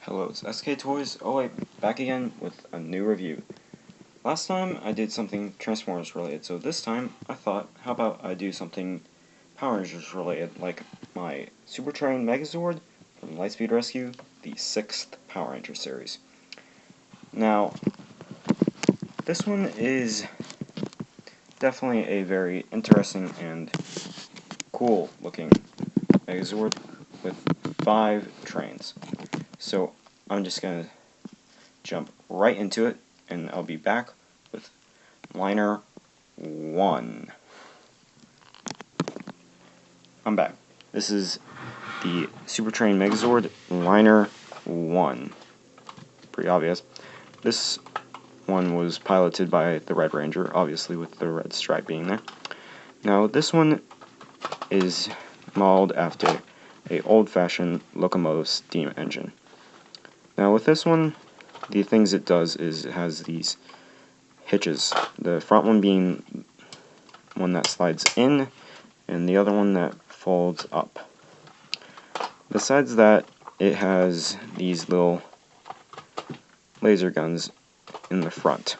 Hello, it's SK Toys. Oh wait, back again with a new review. Last time I did something Transformers related, so this time I thought, how about I do something Power Rangers related, like my supertrain Megazord from Lightspeed Rescue, the 6th Power Ranger series. Now, this one is definitely a very interesting and cool looking Megazord with 5 trains. So I'm just gonna jump right into it, and I'll be back with liner 1. I'm back. This is the Supertrain Megazord liner 1. Pretty obvious. This one was piloted by the Red Ranger, obviously with the red stripe being there. Now this one is modeled after a old-fashioned locomotive steam engine. Now with this one, the things it does is it has these hitches. The front one being one that slides in, and the other one that folds up. Besides that, it has these little laser guns in the front.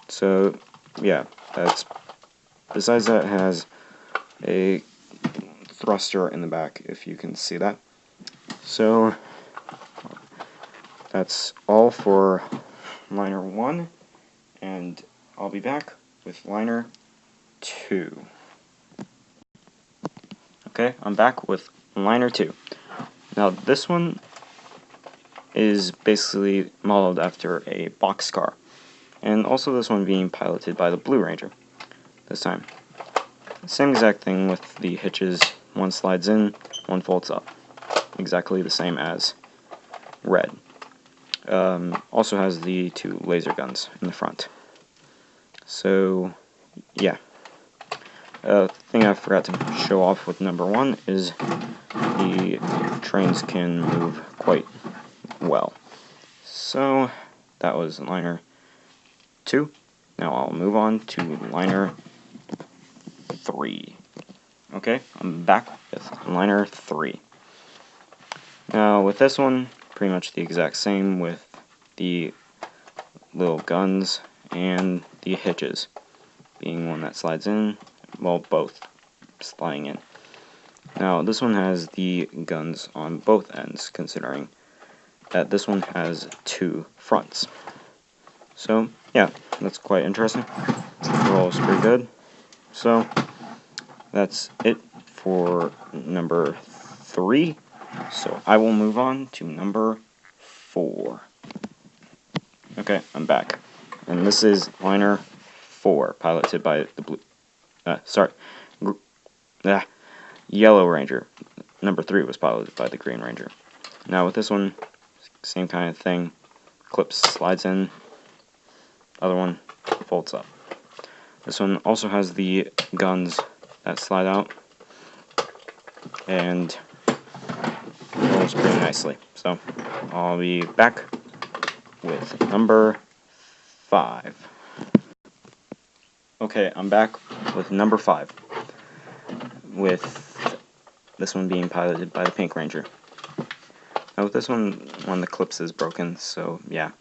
So, yeah, besides that, it has a thruster in the back, if you can see that. So, that's all for liner 1, and I'll be back with liner 2. Okay, I'm back with liner 2. Now this one is basically modeled after a boxcar, and also this one being piloted by the Blue Ranger this time. Same exact thing with the hitches, one slides in, one folds up. Exactly the same as Red. Also has the 2 laser guns in the front. So, yeah. Thing I forgot to show off with number 1 is the trains can move quite well. So, that was liner 2. Now I'll move on to liner 3. Okay, I'm back with liner 3. Now with this one, pretty much the exact same with the little guns and the hitches being one that slides in, well, both sliding in. Now this one has the guns on both ends, considering that this one has 2 fronts. So yeah, that's quite interesting. The rolls pretty good. So that's it for number 3. So I will move on to number 4. Okay, I'm back. And this is liner 4, piloted by the Yellow Ranger. Number 3 was piloted by the Green Ranger. Now with this one, same kind of thing. Clips slides in, other one folds up. This one also has the guns that slide out and rolls pretty nicely. So I'll be back with number 5. Okay, I'm back with number 5, with this one being piloted by the Pink Ranger. Now with this one of the clips is broken, so yeah.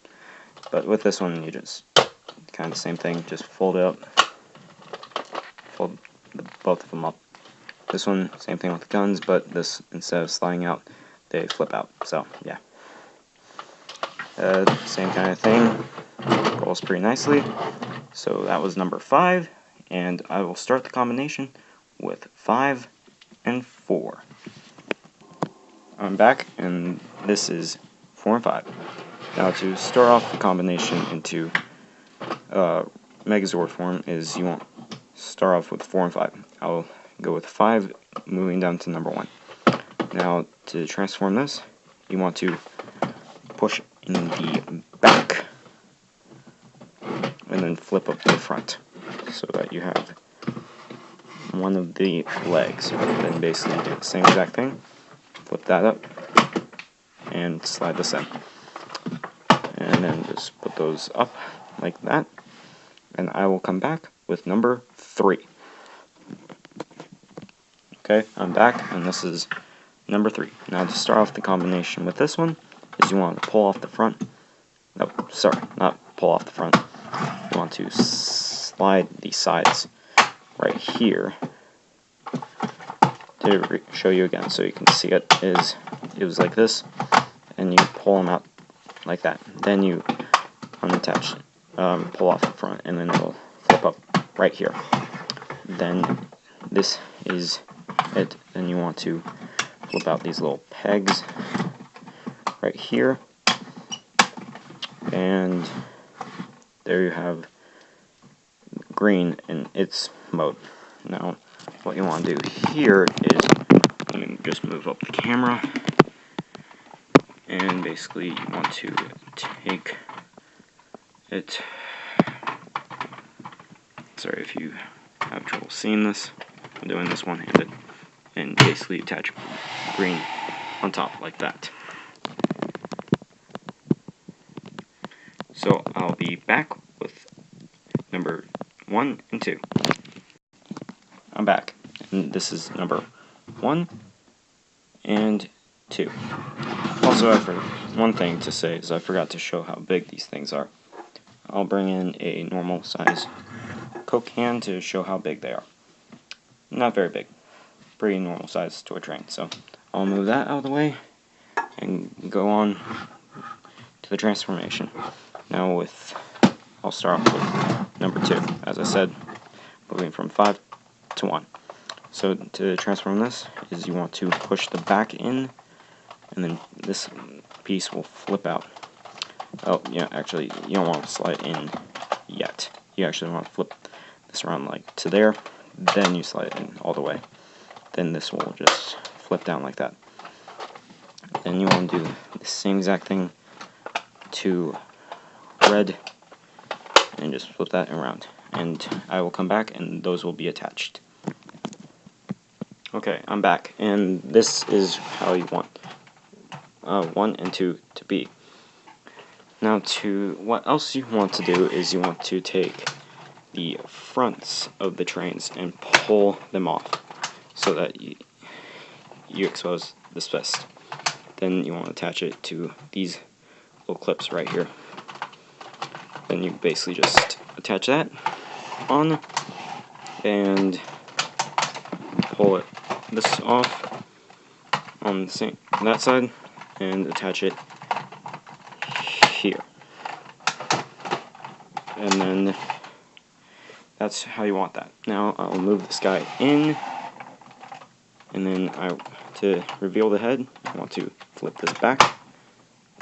But with this one, you just kind of the same thing, just fold it up, fold both of them up. This one, same thing with the guns, but this, instead of sliding out, they flip out, so yeah. Same kind of thing, rolls pretty nicely. So that was number 5, and I will start the combination with 5 and 4. I'm back, and this is 4 and 5. Now to start off the combination into Megazord form is you won't start off with 4 and 5. I'll go with 5 moving down to number 1. Now to transform this, you want to push in the back and then flip up the front so that you have one of the legs. Then basically do the same exact thing, flip that up and slide this in, and then just put those up like that, and I will come back with number 3. Okay, I'm back, and this is number 3. Now to start off the combination with this one, is you want to pull off the front. No, sorry, not pull off the front. You want to slide the sides right here. To show you again, so you can see it was like this, and you pull them out like that. Then you unattach, pull off the front, and then it'll flip up right here. Then this is it. Then you want to flip out these little pegs right here, and there you have green in its mode. Now what you want to do here is, let me just move up the camera, and basically you want to take it, sorry if you have trouble seeing this, I'm doing this one-handed, and basically attach green on top like that. So I'll be back with number 1 and 2. I'm back, and this is number 1 and 2. Also, one thing to say is I forgot to show how big these things are. I'll bring in a normal size Coke can to show how big they are. Not very big, pretty normal size to a train. So I'll move that out of the way and go on to the transformation. Now I'll start off with number 2, as I said, moving from 5 to 1. So to transform this is you want to push the back in, and then this piece will flip out. Oh, yeah, actually, you don't want to slide in yet. You actually want to flip this around like to there, then you slide it in all the way. Then this will just flip down like that. Then you want to do the same exact thing to red, and just flip that around. And I will come back, and those will be attached. Okay, I'm back, and this is how you want 1 and 2 to be. Now, what else you want to do is you want to take the fronts of the trains and pull them off so that you expose this vest. Then you want to attach it to these little clips right here. Then you basically just attach that on and pull this off on that side and attach it here. And then that's how you want that. Now I'll move this guy in, and then to reveal the head, I want to flip this back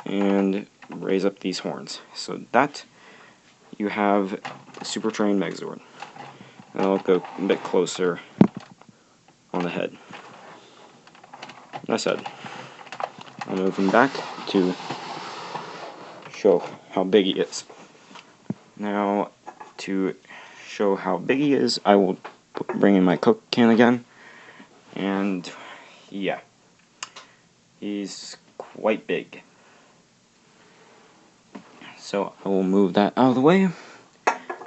and raise up these horns. So that you have the supertrain Megazord. And I'll go a bit closer on the head. Like I said, I'll move him back to show how big he is. Now, to show how big he is, I will bring in my Coke can again, and yeah, he's quite big. So I will move that out of the way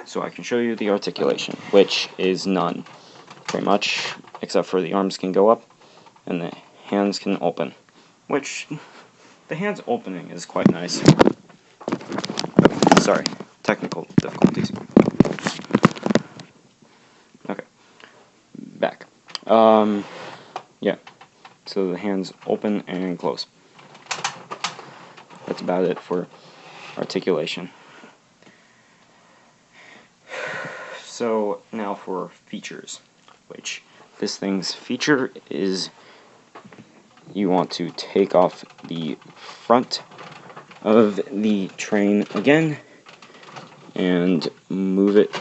so I can show you the articulation, which is none, pretty much, except for the arms can go up and the hands can open, which the hands opening is quite nice. Sorry, technical difficulties. Okay, back. Yeah, so the hands open and close. That's about it for articulation. So now for features, which this thing's feature is you want to take off the front of the train again and move it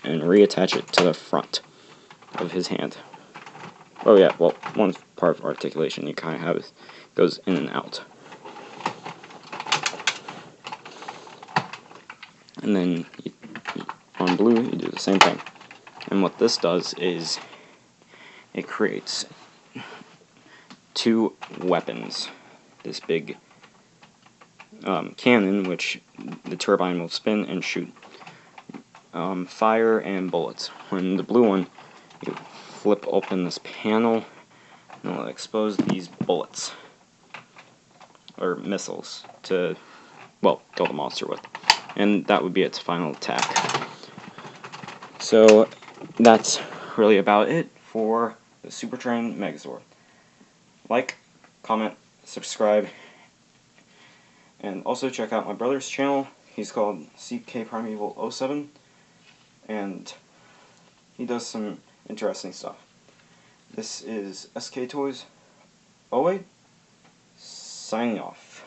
and reattach it to the front of his hand. Oh yeah, well, one part of articulation you kind of have goes in and out. And then on blue, you do the same thing. And what this does is it creates 2 weapons. This big cannon, which the turbine will spin and shoot fire and bullets. When the blue one, you flip open this panel, and it'll expose these bullets, or missiles, to, well, kill the monster with. And that would be its final attack. So that's really about it for the Supertrain Megazord. Like, comment, subscribe, and also check out my brother's channel. He's called CKPrimeval07, and he does some interesting stuff. This is SK Toys 08, signing off.